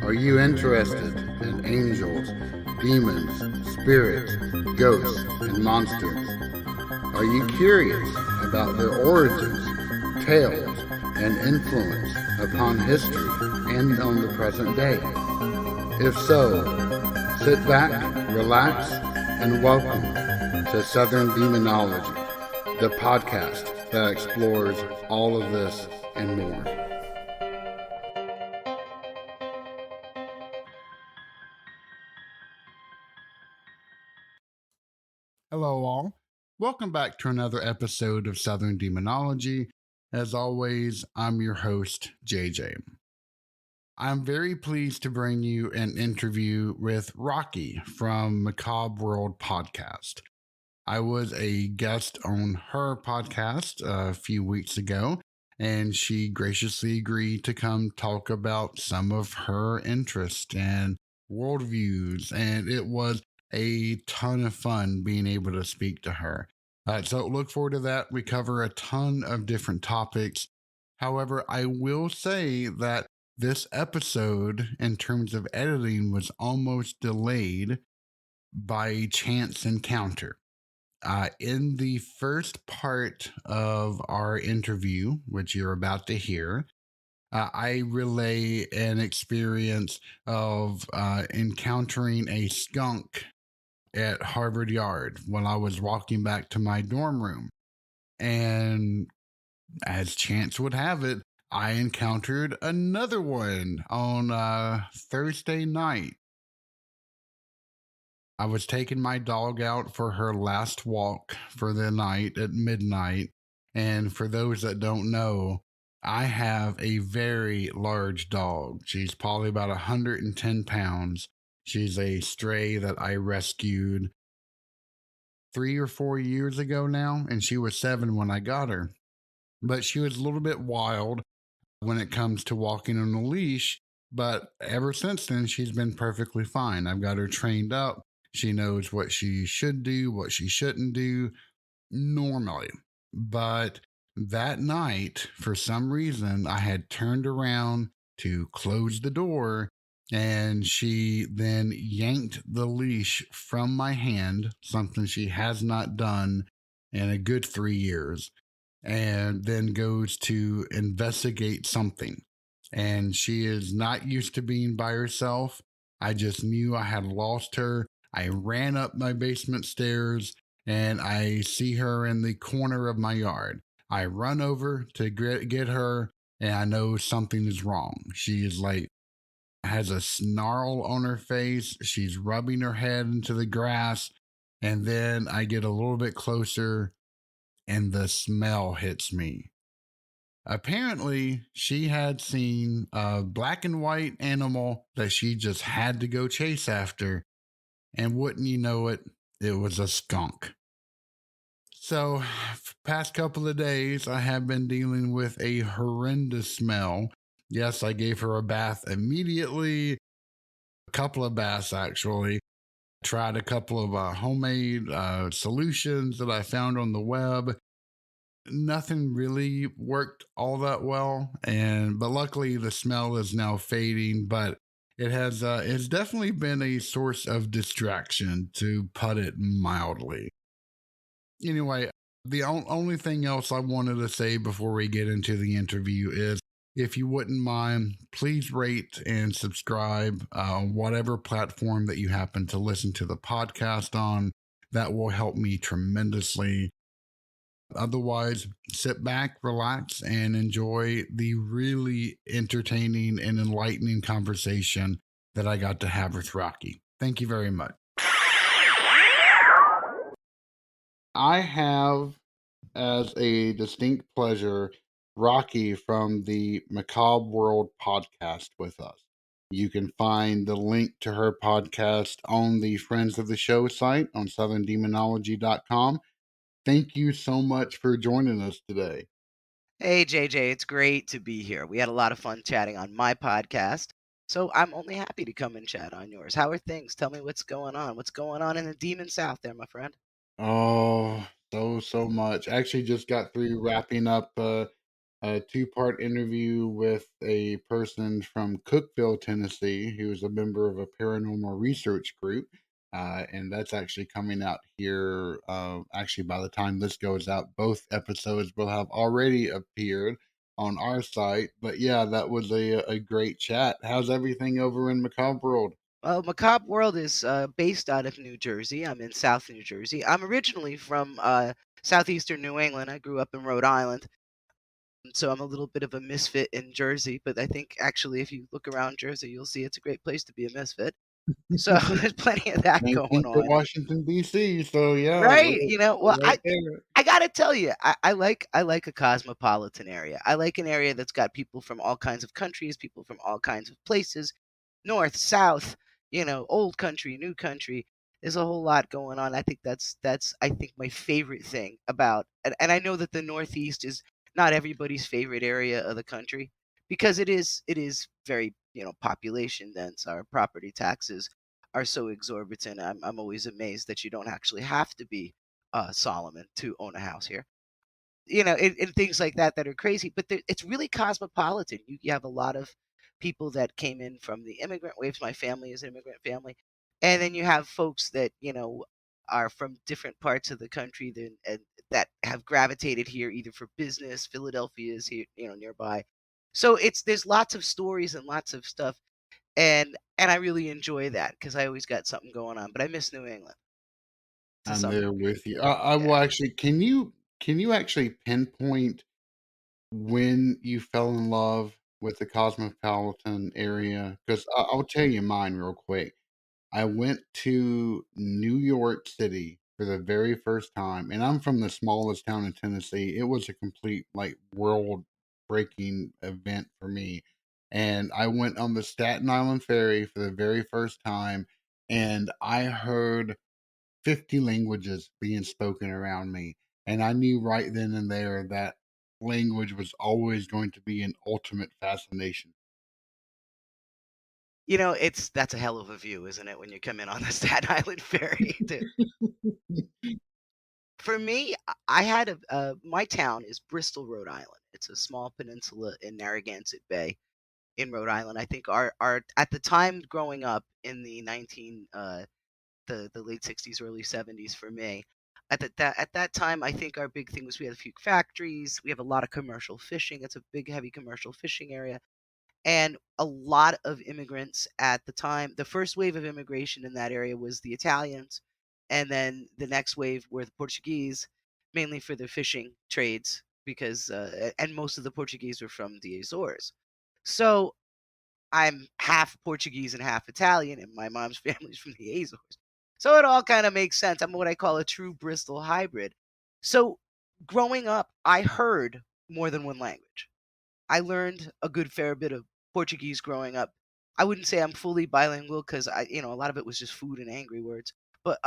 Are you interested in angels, demons, spirits, ghosts, and monsters? Are you curious about their origins, tales, and influence upon history and on the present day? If so, sit back, relax, and welcome to Southern Demonology, the podcast that explores all of this and more. Hello, all. Welcome back to another episode of Southern Demonology. As always, I'm your host, JJ. I'm very pleased to bring you an interview with Rocky from Macabre World Podcast. I was a guest on her podcast a few weeks ago, and she graciously agreed to come talk about some of her interests and worldviews, and it was a ton of fun being able to speak to her. So look forward to that. We cover a ton of different topics. However, I will say that this episode, in terms of editing, was almost delayed by a chance encounter. In the first part of our interview, which you're about to hear, I relay an experience of encountering a skunk at Harvard Yard when I was walking back to my dorm room. And as chance would have it, I encountered another one on Thursday night. I was taking my dog out for her last walk for the night at midnight. And for those that don't know, I have a very large dog. She's probably about 110 pounds. She's a stray that I rescued 3 or 4 years ago now, and she was 7 when I got her. But she was a little bit wild when it comes to walking on a leash. But ever since then, she's been perfectly fine. I've got her trained up. She knows what she should do, what she shouldn't do normally. But that night, for some reason, I had turned around to close the door, and she then yanked the leash from my hand, something she has not done in a good 3 years, and then goes to investigate something. And she is not used to being by herself. I just knew I had lost her. I ran up my basement stairs and I see her in the corner of my yard. I run over to get her, and I know something is wrong. She is like, has a snarl on her face. She's rubbing her head into the grass. And then I get a little bit closer and the smell hits me. Apparently, she had seen a black and white animal that she just had to go chase after. And wouldn't you know it, it was a skunk. So, past couple of days, I have been dealing with a horrendous smell. Yes, I gave her a bath immediately, a couple of baths actually. Tried a couple of homemade solutions that I found on the web. Nothing really worked all that well, but luckily the smell is now fading. But it's definitely been a source of distraction, to put it mildly. Anyway, the only thing else I wanted to say before we get into the interview is, if you wouldn't mind, please rate and subscribe on whatever platform that you happen to listen to the podcast on. That will help me tremendously. Otherwise, sit back, relax, and enjoy the really entertaining and enlightening conversation that I got to have with Rocky. Thank you very much. I have, as a distinct pleasure, Rocky from the Macabre World podcast with us. You can find the link to her podcast on the Friends of the Show site on southerndemonology.com. Thank you so much for joining us today. Hey, JJ, it's great to be here. We had a lot of fun chatting on my podcast, so I'm only happy to come and chat on yours. How are things? Tell me what's going on. What's going on in the Demon South there, my friend? Oh, so much. Actually, just got through wrapping up a two-part interview with a person from Cookeville, Tennessee, who is a member of a paranormal research group. And that's actually coming out here. Actually, by the time this goes out, both episodes will have already appeared on our site. But yeah, that was a great chat. How's everything over in Macabre World? Well, Macabre World is based out of New Jersey. I'm in South New Jersey. I'm originally from southeastern New England. I grew up in Rhode Island, so I'm a little bit of a misfit in Jersey. But I think actually, if you look around Jersey, you'll see it's a great place to be a misfit. So there's plenty of that going 19th to on. Washington, D.C. So yeah, Right, well, we're right there. I gotta tell you, I like a cosmopolitan area. I like an area that's got people from all kinds of countries, people from all kinds of places, north, south, old country, new country. There's a whole lot going on. I think that's I think my favorite thing about, and I know that the Northeast is not everybody's favorite area of the country because it is very, population dense. Our property taxes are so exorbitant. I'm always amazed that you don't actually have to be Solomon to own a house here. And things like that that are crazy. But it's really cosmopolitan. You have a lot of people that came in from the immigrant waves. My family is an immigrant family, and then you have folks that are from different parts of the country and that have gravitated here either for business. Philadelphia is here, nearby. So there's lots of stories and lots of stuff, and I really enjoy that because I always got something going on. But I miss New England to I'm some there degree. with you. I Yeah. will actually. Can you actually pinpoint when you fell in love with the cosmopolitan area? Because I'll tell you mine real quick. I went to New York City for the very first time, and I'm from the smallest town in Tennessee. It was a complete like world breaking event for me. And I went on the Staten Island ferry for the very first time, and I heard 50 languages being spoken around me. And I knew right then and there that language was always going to be an ultimate fascination. That's a hell of a view, isn't it, when you come in on the Staten Island ferry? For me, I had my town is Bristol, Rhode Island. It's a small peninsula in Narragansett Bay in Rhode Island. I think our at the time growing up in the 19 the late 60s, early 70s for me. At that time, I think our big thing was we had a few factories. We have a lot of commercial fishing. It's a big, heavy commercial fishing area, and a lot of immigrants at the time. The first wave of immigration in that area was the Italians, and then the next wave were the Portuguese, mainly for the fishing trades because and most of the Portuguese were from the Azores. So I'm half Portuguese and half Italian, and my mom's family's from the Azores. So it all kind of makes sense. I'm what I call a true Bristol hybrid. So growing up, I heard more than one language. I learned a good fair bit of Portuguese growing up. I wouldn't say I'm fully bilingual because a lot of it was just food and angry words. But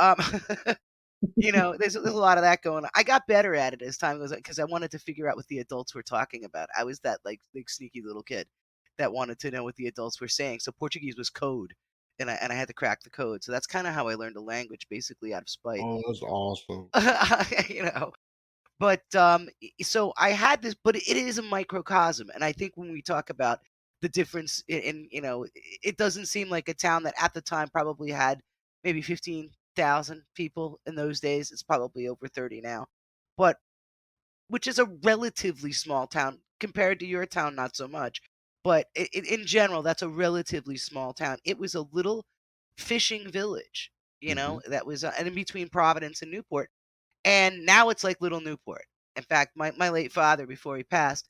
there's a lot of that going on. I got better at it as time goes on because I wanted to figure out what the adults were talking about. I was that like sneaky little kid that wanted to know what the adults were saying. So Portuguese was code, and I had to crack the code. So that's kind of how I learned a language, basically out of spite. Oh, that's awesome. you know, but so I had this, but it is a microcosm, and I think when we talk about the difference it doesn't seem like a town that at the time probably had maybe 15,000 people in those days. It's probably over 30 now, but which is a relatively small town compared to your town, not so much. But in general, that's a relatively small town. It was a little fishing village, Hmm. that was and in between Providence and Newport, and now it's like little Newport. In fact, my late father, before he passed,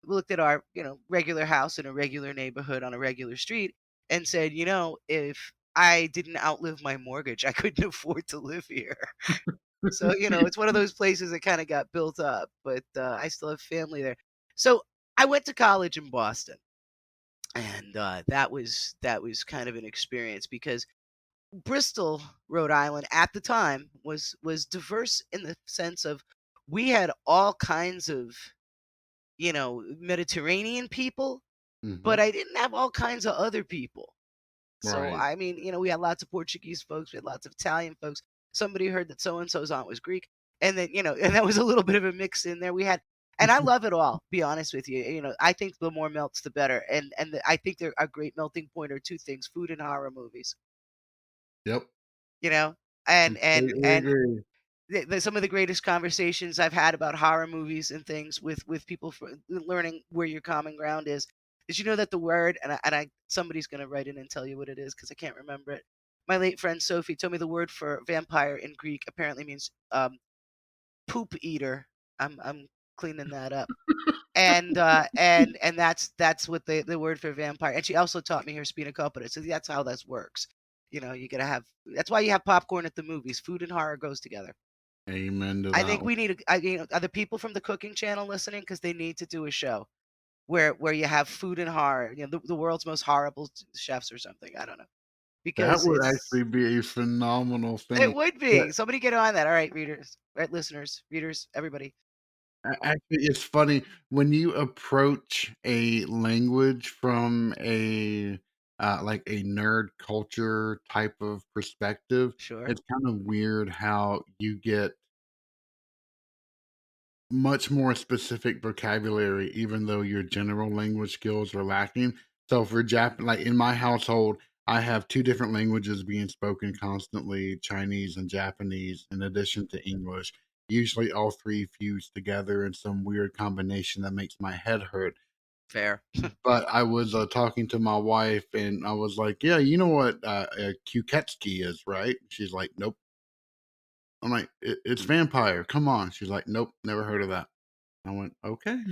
looked at our, regular house in a regular neighborhood on a regular street and said, if I didn't outlive my mortgage, I couldn't afford to live here. So, it's one of those places that kind of got built up, but I still have family there. So I went to college in Boston, and that was kind of an experience because Bristol, Rhode Island, at the time was diverse in the sense of we had all kinds of Mediterranean people, but Hmm. I didn't have all kinds of other people. So Right. I mean, we had lots of Portuguese folks, we had lots of Italian folks. Somebody heard that so and so's aunt was Greek, and then and that was a little bit of a mix in there. We had And I love it all. Be honest with you, I think the more melts, the better. I think they're a great melting point are two things: food and horror movies. Yep. You know, Completely and agree. some of the greatest conversations I've had about horror movies and things with people for learning where your common ground is. Did you know that the word and I somebody's gonna write in and tell you what it is because I can't remember it. My late friend Sophie told me the word for vampire in Greek apparently means poop eater. I'm cleaning that up. And that's what the word for vampire. And she also taught me her spina bifida. So that's how this works. You gotta have. That's why you have popcorn at the movies. Food and horror goes together. Amen to I that think one. we need. Are the people from the cooking channel listening? Because they need to do a show where you have food and horror. The world's most horrible chefs or something. I don't know That because would actually be a phenomenal it thing. would But be. Somebody get on that. All right, readers, right, listeners, readers, everybody. actually, it's funny when you approach a language from a like a nerd culture type of perspective. Sure, It's kind of weird how you get much more specific vocabulary, even though your general language skills are lacking. So for like in my household, I have two different languages being spoken constantly, Chinese and Japanese, in addition to English. Usually all three fuse together in some weird combination that makes my head hurt. fair. But I was talking to my wife and I was like, yeah, you know what a Kuketski is, right? She's like, nope. I'm like, it's vampire. Come on. She's like, nope, never heard of that. I went, "Okay."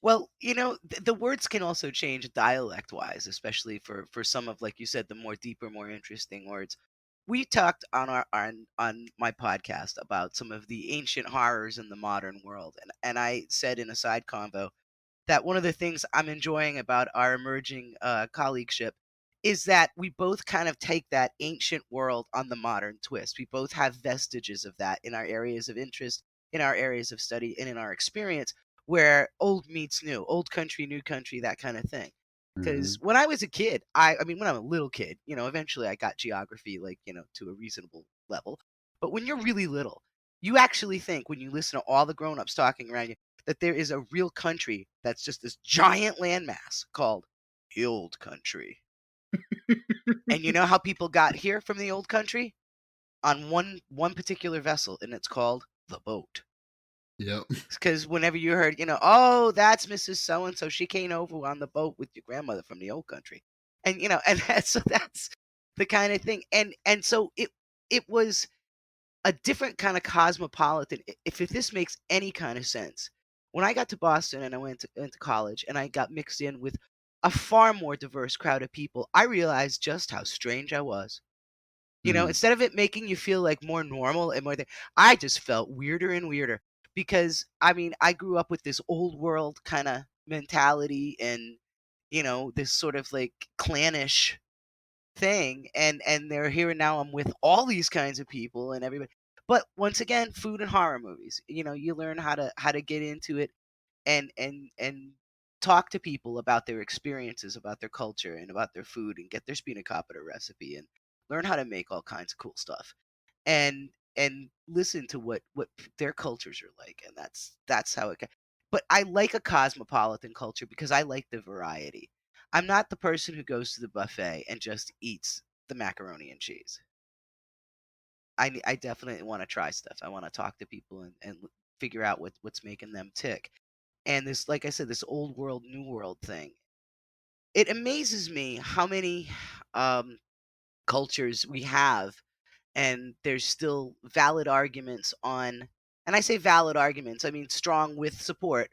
Well, the words can also change dialect wise, especially for some of, like you said, the more deeper, more interesting words. We talked on my podcast about some of the ancient horrors in the modern world, and I said in a side convo that one of the things I'm enjoying about our emerging colleagueship is that we both kind of take that ancient world on the modern twist. We both have vestiges of that in our areas of interest, in our areas of study, and in our experience, where old meets new, old country, new country, that kind of thing. Because Mhm. when I was a kid, I mean, when I'm a little kid, eventually I got geography, like, to a reasonable level. But when you're really little, you actually think when you listen to all the grown-ups talking around you that there is a real country that's just this giant landmass called the old country. And you know how people got here from the old country? On one particular vessel, and it's called the boat. Yep. Because whenever you heard, oh, that's Mrs. So and so, she came over on the boat with your grandmother from the old country, and that's the kind of thing, and so it was a different kind of cosmopolitan. If this makes any kind of sense, when I got to Boston and I went to college and I got mixed in with a far more diverse crowd of people, I realized just how strange I was. Mm. Instead of it making you feel like more normal and more, I just felt weirder and weirder because I mean I grew up with this old world kind of mentality and this sort of like clannish thing, and they're here and now I'm with all these kinds of people and everybody. But once again, food and horror movies, you learn how to get into it and talk to people about their experiences, about their culture and about their food, and get their spina bifida recipe and learn how to make all kinds of cool stuff and listen to what their cultures are like, and that's how but I like a cosmopolitan culture because I like the variety. I'm not the person who goes to the buffet and just eats the macaroni and cheese. I definitely want to try stuff. I want to talk to people and figure out what's making them tick. And this, like I said, this old world, new world thing. It amazes me how many um, cultures we have, and there's still valid arguments on, and I say valid arguments, I mean strong with support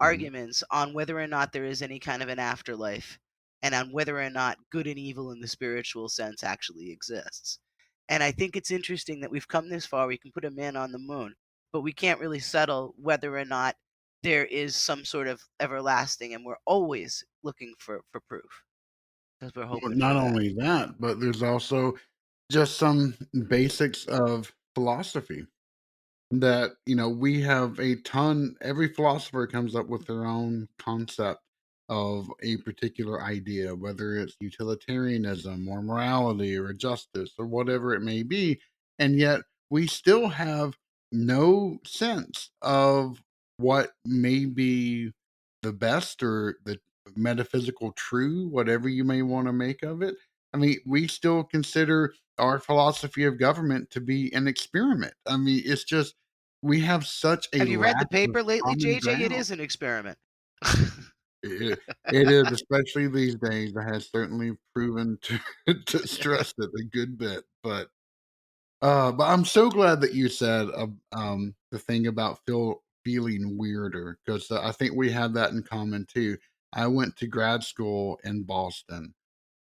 Mhm. arguments on whether or not there is any kind of an afterlife and on whether or not good and evil in the spiritual sense actually exists. And I think it's interesting that we've come this far. We can put a man on the moon, but we can't really settle whether or not there is some sort of everlasting, and we're always looking for proof because we're Well, hoping for not that. only that, but there's also just some basics of philosophy that, we have a ton every philosopher comes up with their own concept of a particular idea, whether it's utilitarianism or morality or justice or whatever it may be, and yet we still have no sense of what may be the best or the metaphysical true, whatever you may want to make of it. I mean, we still consider our philosophy of government to be an experiment. I mean, it's just we have such a Have you read the lack of paper lately, common JJ? It ground. is an experiment. It is, especially these days. That has certainly proven to to stress it a good bit, but I'm so glad that you said, the thing about feeling weirder, 'cause, I think we have that in common too. I went to grad school in Boston,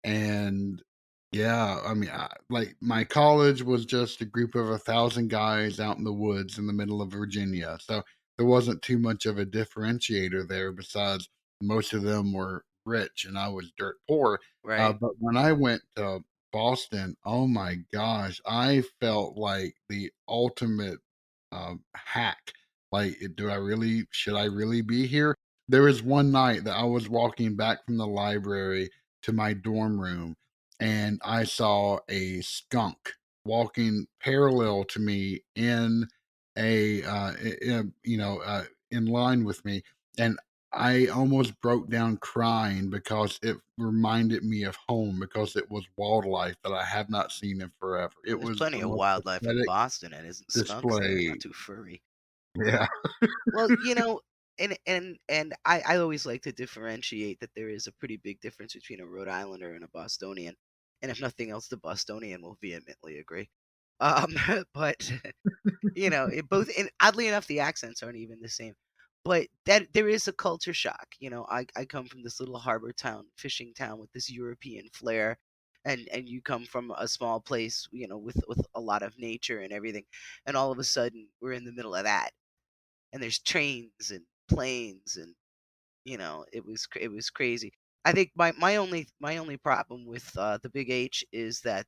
and yeah, I mean, like, my college was just a group of 1,000 guys out in the woods in the middle of Virginia, so there wasn't too much of a differentiator there besides most of them were rich and I was dirt poor, Right? but when I went to Boston, oh my gosh, I felt like the ultimate, hack. Like, do I really should I really be here? There was one night that I was walking back from the library to my dorm room, and I saw a skunk walking parallel to me in in line with me, and I almost broke down crying because it reminded me of home because it was wildlife that I have not seen in forever. It There's was plenty the of most wildlife in pathetic Boston, and isn't skunks there? Not display. too furry. Yeah. Well, and I always like to differentiate that there is a pretty big difference between a Rhode Islander and a Bostonian, and if nothing else, the Bostonian will vehemently agree. Um, but it both, and oddly enough, the accents aren't even the same. But that there is a culture shock. I come from this little harbor town, fishing town with this European flair, and you come from a small place, with a lot of nature and everything, and all of a sudden we're in the middle of that, and there's trains and planes, and it was crazy. I think my only problem with the Big H is that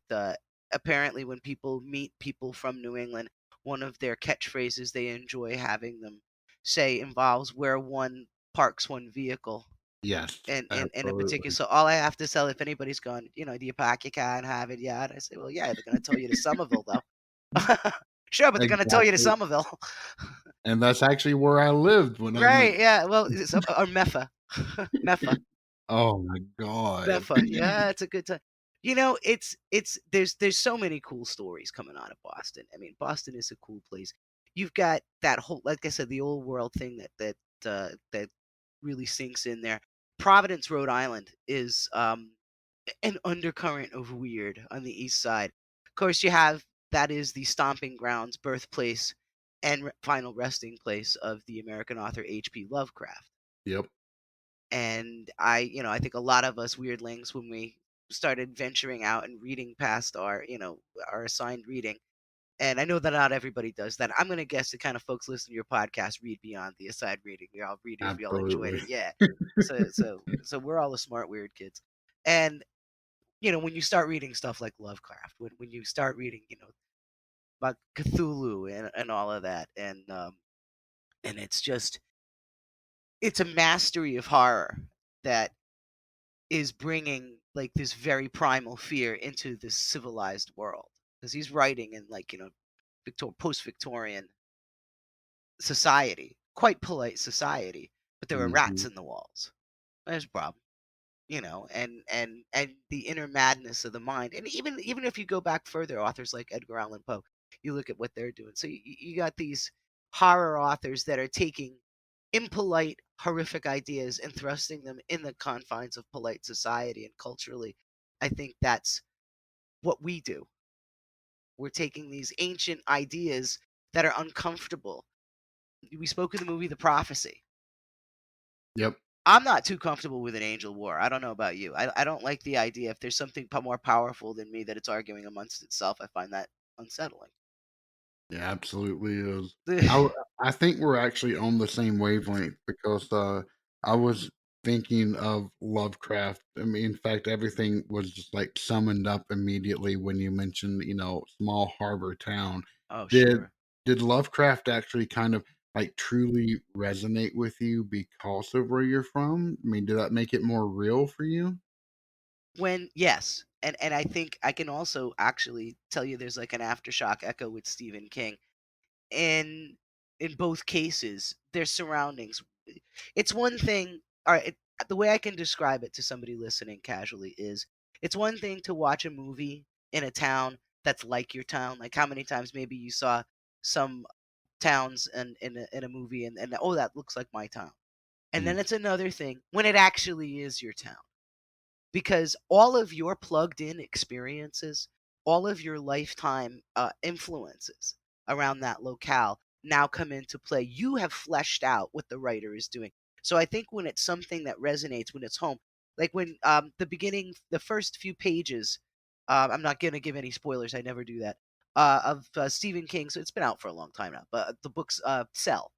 apparently when people meet people from New England, one of their catchphrases they enjoy having them say involves where one parks one vehicle. Yes, In a particular, absolutely. so all I have to sell if anybody's gone, do you park your car and have it? Yeah, and I say, well, yeah, they're gonna tell you to Somerville though. Sure, but they're gonna tell you to Exactly, Somerville. and that's actually where I lived when I went. Right, yeah, well, or Meffa. Meffa. Oh my god. Meffa, yeah, it's a good time. There's so many cool stories coming out of Boston. I mean, Boston is a cool place. You've got that whole, like I said, the old world thing that really sinks in there. Providence, Rhode Island is an undercurrent of weird on the east side. Of course, you have that is the stomping grounds, birthplace, and final resting place of the American author H.P. Lovecraft. Yep, And I think a lot of us weirdlings, when we started venturing out and reading past our assigned reading, and I know that not everybody does that. I'm gonna guess the kind of folks listening to your podcast read beyond the assigned reading. We all read if we all enjoyed absolutely. it. Yeah. So we're all the smart weird kids. And when you start reading stuff like Lovecraft, when you start reading, about Cthulhu and all of that, and it's a mastery of horror that is bringing like this very primal fear into this civilized world, because he's writing in, like, post-Victorian society, quite polite society, but there are rats Mhm. in the walls. There's a problem. And the inner madness of the mind. And even if you go back further, authors like Edgar Allan Poe, you look at what they're doing. So you got these horror authors that are taking impolite, horrific ideas and thrusting them in the confines of polite society and culturally. I think that's what we do. We're taking these ancient ideas that are uncomfortable. We spoke of the movie The Prophecy. Yep, I'm not too comfortable with an angel war. I don't know about you. I don't like the idea if there's something more powerful than me that it's arguing amongst itself. I find that unsettling. it absolutely is. I w I think we're actually on the same wavelength because, I was thinking of Lovecraft. I mean, in fact, everything was just, like, summoned up immediately when you mentioned, small harbor town. Oh, Did sure. did Lovecraft actually kind of, like, truly resonate with you because of where you're from? I mean, did that make it more real for you? When Yes, and I think I can also actually tell you there's like an aftershock echo with Stephen King. in both cases, their surroundings. It's one thing. All right, the way I can describe it to somebody listening casually is, it's one thing to watch a movie in a town that's like your town. Like how many times maybe you saw some towns in a movie, and oh, that looks like my town. And Mm. then it's another thing when it actually is your town, because all of your plugged in experiences, all of your lifetime influences around that locale now come into play. You have fleshed out what the writer is doing. So I think when it's something that resonates, when it's home, like when the beginning, the first few pages, I'm not going to give any spoilers, I never do that, of Stephen King. So it's been out for a long time now, but the book's Cell.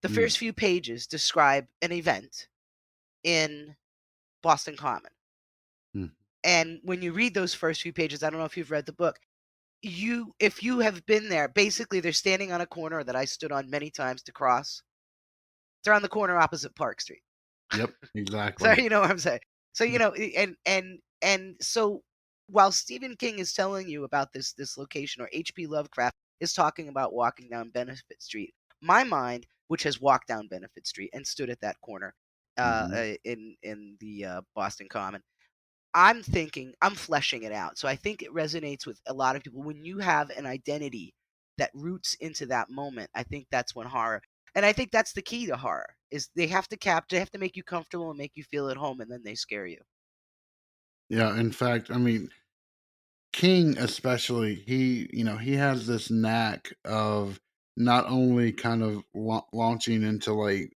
The Mm. first few pages describe an event in Boston Common. Mm. And when you read those first few pages, I don't know if you've read the book, if you have been there, basically they're standing on a corner that I stood on many times to cross. They're on the corner opposite Park Street. Yep, So exactly. you know what I'm saying. So and so while Stephen King is telling you about this location, or H.P. Lovecraft is talking about walking down Benefit Street, my mind, which has walked down Benefit Street and stood at that corner Hmm. in the Boston Common, I'm thinking, I'm fleshing it out. So I think it resonates with a lot of people. When you have an identity that roots into that moment, I think that's when horror, and I think that's the key to horror, is they have to make you comfortable and make you feel at home, and then they scare you. Yeah, in fact, I mean, King especially, he has this knack of not only kind of launching into like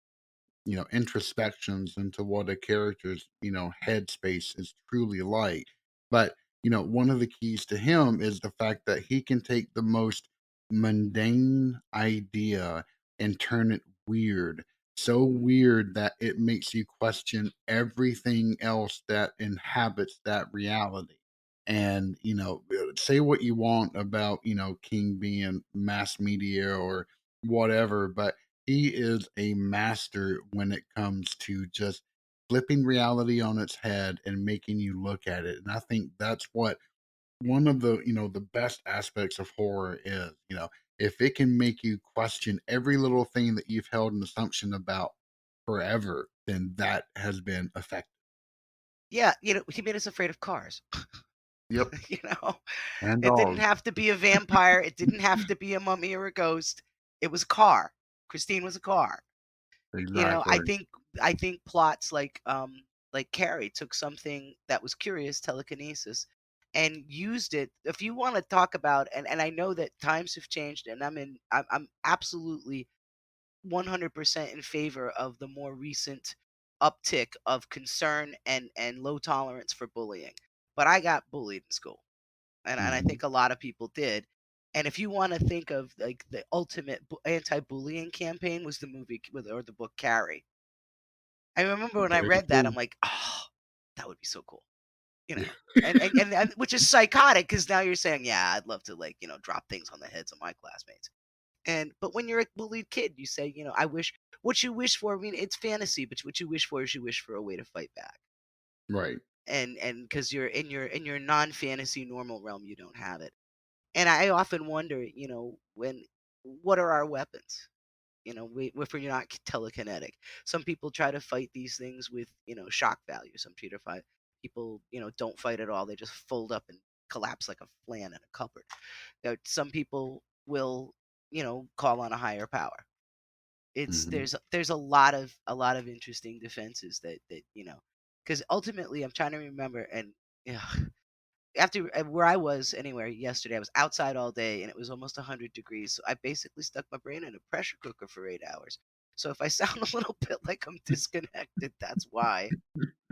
introspections into what a character's headspace is truly like, but one of the keys to him is the fact that he can take the most mundane idea and turn it weird, so weird that it makes you question everything else that inhabits that reality. And say what you want about King being mass media or whatever, but he is a master when it comes to just flipping reality on its head and making you look at it. And I think that's what one of the best aspects of horror is. If it can make you question every little thing that you've held an assumption about forever, then that has been effective. Yeah, he made us afraid of cars. Yep. you know, And it didn't dogs. have to be a vampire. It didn't have to be a mummy or a ghost. It was a car. Christine was a car. I Exactly. think plots like Carrie took something that was curious, telekinesis, and used it. If you want to talk about, and I know that times have changed, and I'm absolutely 100% in favor of the more recent uptick of concern and low tolerance for bullying. But I got bullied in school, and I Hmm. think a lot of people did. And if you want to think of like the ultimate anti-bullying campaign, was the movie or the book Carrie. I remember when I Very read that, I'm true. like, oh, that would be so cool, you Yeah. know. And which is psychotic, because now you're saying, yeah, I'd love to, like, drop things on the heads of my classmates. And but when you're a bullied kid, you say, I wish, what you wish for. I mean, it's fantasy, but what you wish for is you wish for a way to fight back. Right. And because you're in your non-fantasy normal realm, you don't have it. And I often wonder, when what are our weapons? If we're not telekinetic, some people try to fight these things with shock value. Some people don't fight at all. They just fold up and collapse like a flan in a cupboard. Some people will call on a higher power. It's Hmm. there's a lot of interesting defenses that because ultimately I'm trying to remember. And yeah, after where I was anywhere yesterday, I was outside all day and it was almost 100 degrees. So I basically stuck my brain in a pressure cooker for 8 hours. So if I sound a little bit like I'm disconnected, that's why.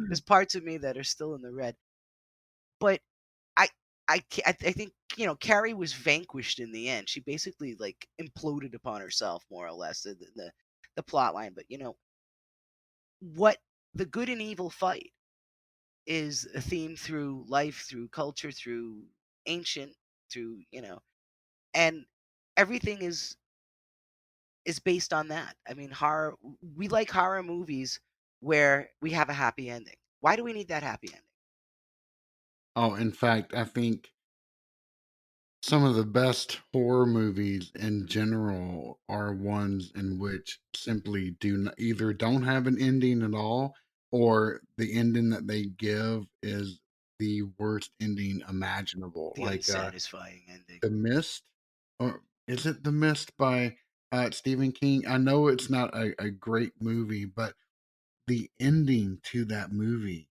There's parts of me that are still in the red. But I I think Carrie was vanquished in the end. She basically like imploded upon herself, more or less, the plot line. But what the good and evil fight is a theme through life, through culture, through ancient, through and everything is based on that. I mean, horror. We like horror movies where we have a happy ending. Why do we need that happy ending? Oh, in fact, I think Some of the best horror movies in general are ones in which simply either don't have an ending at all, or the ending that they give is the worst ending imaginable. The Like unsatisfying ending. The Mist, or is it The Mist by Stephen King? I know it's not a great movie, but the ending to that movie.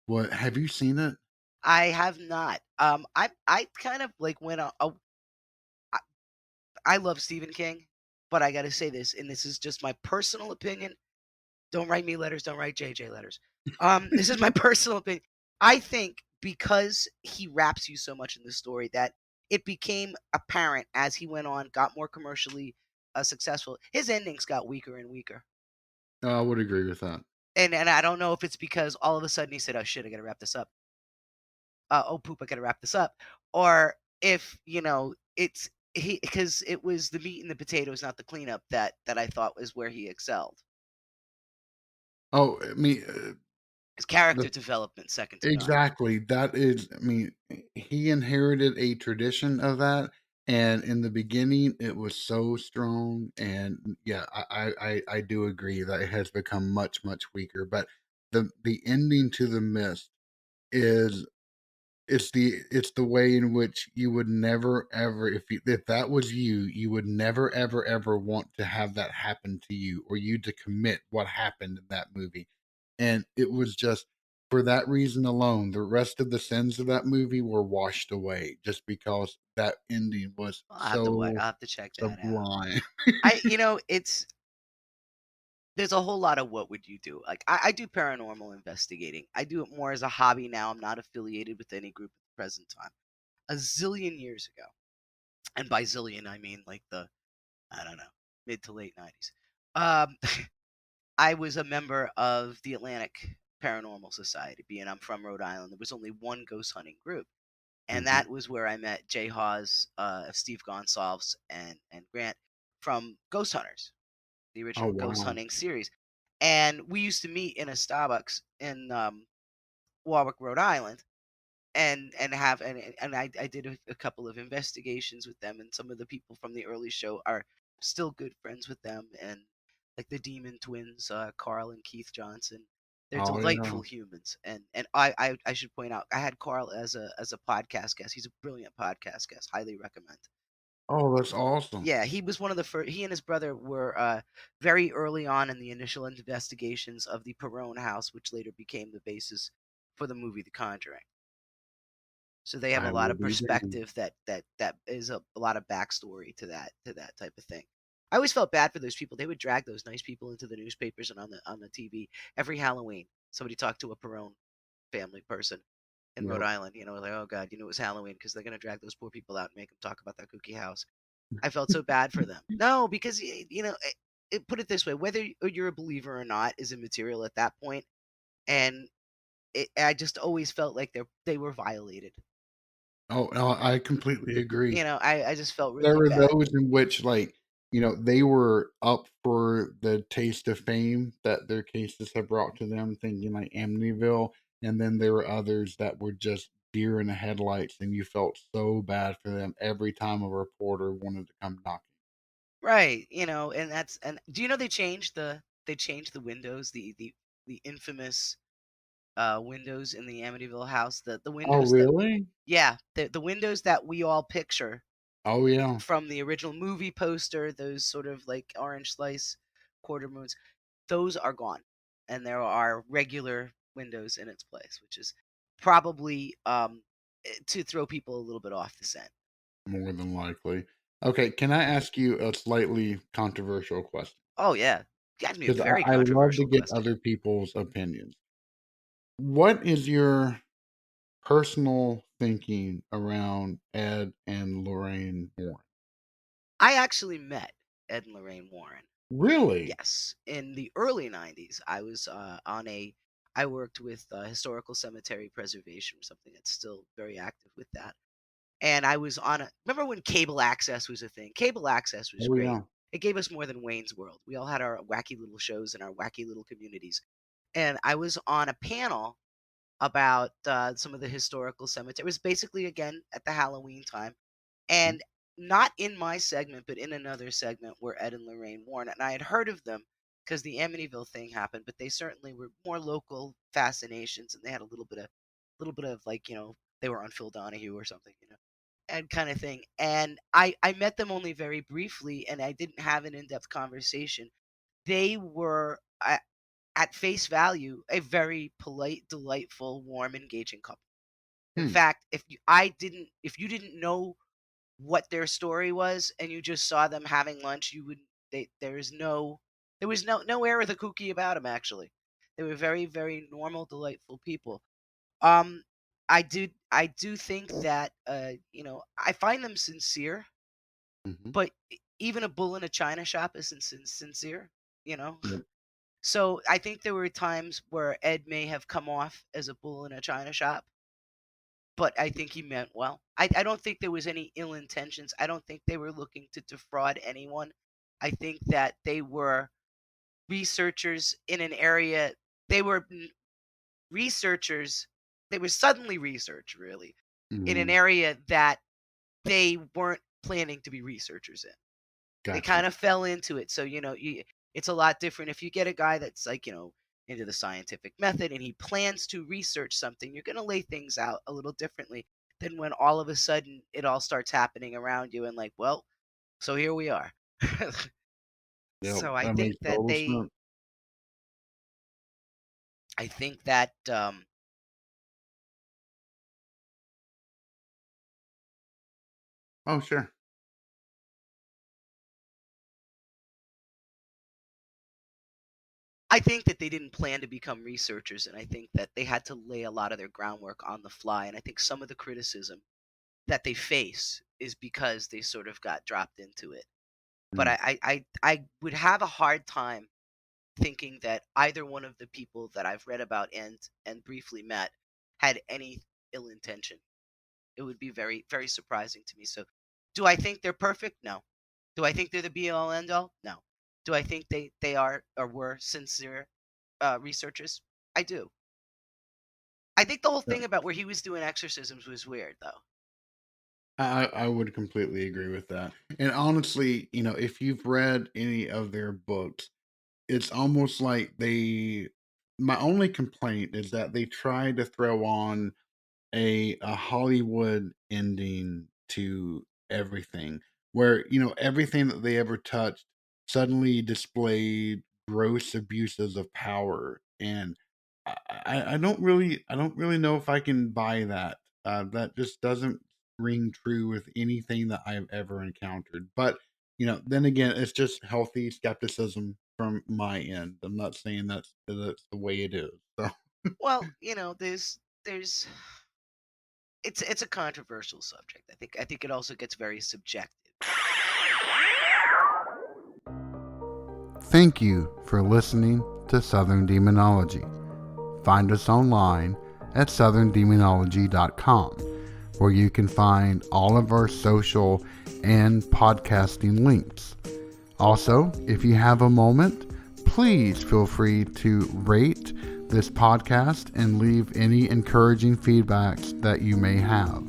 What have you seen it? I have not. I kind of like went on. I, I love Stephen King, but I got to say this, and this is just my personal opinion. Don't write me letters. Don't write JJ letters. This is my personal opinion. I think because he wraps you so much in the story that it became apparent as he went on, got more commercially successful. His endings got weaker and weaker. I would agree with that. And I don't know if it's because all of a sudden he said, "Oh shit, I gotta wrap this up." Oh poop, I gotta wrap this up. Or if it's he because it was the meat and the potatoes, not the cleanup that I thought was where he excelled. Oh, I mean, His the character development second to none. exactly. That is, I mean, he inherited a tradition of that, and in the beginning, it was so strong. And yeah, I do agree that it has become much weaker. But the ending to the Mist is it's the way in which you would never ever if that was you, you would never ever want to have that happen to you, or you to commit what happened in that movie. And it was just for that reason alone, the rest of the sins of that movie were washed away just because that ending was I'll so have to check that out. sublime. It's there's a whole lot of what would you do. Like I do paranormal investigating. I do it more as a hobby now. I'm not affiliated with any group at the present time. A zillion years ago, and by zillion I mean like the I don't know mid to late '90s. Um, I was a member of the Atlantic Paranormal Society. Being I'm from Rhode Island, there was only one ghost hunting group, and Mhm. that was where I met Jay Hawes, Steve Gonsalves, and Grant from Ghost Hunters, the Oh original ghost wow. hunting series. And we used to meet in a Starbucks in Warwick, Rhode Island, and have and I did a couple of investigations with them, and some of the people from the early show are still good friends with them, and like the Demon Twins, Carl and Keith Johnson. They're Oh yeah. delightful humans, and I should point out I had Carl as a podcast guest. He's a brilliant podcast guest. Highly recommend. Oh, that's awesome. Yeah, he was one of the first. He and his brother were very early on in the initial investigations of the Perone house, which later became the basis for the movie The Conjuring. So they have a I lot will of be damned. perspective that is a lot of backstory to that type of thing. I always felt bad for those people. They would drag those nice people into the newspapers and on the TV every Halloween. Somebody talked to a Perone family person in Rhode Yep. Island. Like, oh God, it was Halloween because they're gonna drag those poor people out and make them talk about that kooky house. I felt so bad for them. No, because put it this way: whether you're a believer or not is immaterial at that point, and I just always felt like they were violated. Oh, no, I completely agree. I just felt There really were bad. those in which, like, they were up for the taste of fame that their cases have brought to them, thinking like Amityville, and then there were others that were just deer in the headlights, and you felt so bad for them every time a reporter wanted to come knocking. Right, and do you know they changed the windows, the infamous windows in the Amityville house, the Oh, windows that really? yeah, the windows that we all picture Oh, yeah. from the original movie poster, those sort of like orange slice quarter moons, those are gone. And there are regular windows in its place, which is probably to throw people a little bit off the scent. More than likely. Okay, can I ask you a slightly controversial question? Oh yeah. You asked me a Because very I love to controversial get question. other people's opinions. What is your personal thinking around Ed and Lorraine Warren? I actually met Ed and Lorraine Warren. Really? Yes, in the early '90s, I was I worked with historical cemetery preservation, something that's still very active with that. And I was on a remember when cable access was a thing? Cable access was Oh, great. yeah. It gave us more than Wayne's World. We all had our wacky little shows in our wacky little communities. And I was on a panel about some of the historical cemetery. It was basically again at the Halloween time, And not in my segment, but in another segment were Ed and Loraine Warren, and I had heard of them because the Amityville thing happened, but they certainly were more local fascinations, and they had a little bit of like they were on Phil Donahue or something, and kind of thing. And I met them only very briefly, and I didn't have an in-depth conversation. They were at face value a very polite, delightful, warm, engaging couple. In Hmm. fact, if you didn't know what their story was and you just saw them having lunch, you would there was no air of the kooky about them. Actually, they were very, very normal, delightful people. Um, I do think that I find them sincere, Mm-hmm. but even a bull in a china shop isn't sincere, you know. Yep. So I think there were times where Ed may have come off as a bull in a china shop, but I think he meant well. I don't think there was any ill intentions. I don't think they were looking to defraud anyone. I think that they were researchers in an area. They were researchers. They were suddenly research, really, in an Mm-hmm. area that they weren't planning to be researchers in. They Gotcha. kind of fell into it. So, it's a lot different if you get a guy that's like, into the scientific method and he plans to research something, you're going to lay things out a little differently than when all of a sudden it all starts happening around you and like, well, so here we are. Yep. So I That think makes that total sense. I think that, Oh, sure. I think that they didn't plan to become researchers, and I think that they had to lay a lot of their groundwork on the fly. And I think some of the criticism that they face is because they sort of got dropped into it. But Mm. I would have a hard time thinking that either one of the people that I've read about and briefly met had any ill intention. It would be very, very surprising to me. So, do I think they're perfect? No. Do I think they're the be all end all? No. Do I think they are or were sincere researchers? I do. I think the whole Yeah. thing about where he was doing exorcisms was weird, though. I would completely agree with that. And honestly, if you've read any of their books, it's almost like my only complaint is that they try to throw on a Hollywood ending to everything, where everything that they ever touched suddenly displayed gross abuses of power, and I don't really know if I can buy that. That just doesn't ring true with anything that I've ever encountered. But then again, it's just healthy skepticism from my end. I'm not saying that's the way it is. So. Well, there's it's a controversial subject. I think it also gets very subjective. Thank you for listening to Southern Demonology. Find us online at southerndemonology.com, where you can find all of our social and podcasting links. Also, if you have a moment, please feel free to rate this podcast and leave any encouraging feedbacks that you may have.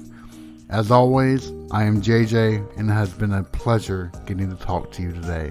As always, I am JJ, and it has been a pleasure getting to talk to you today.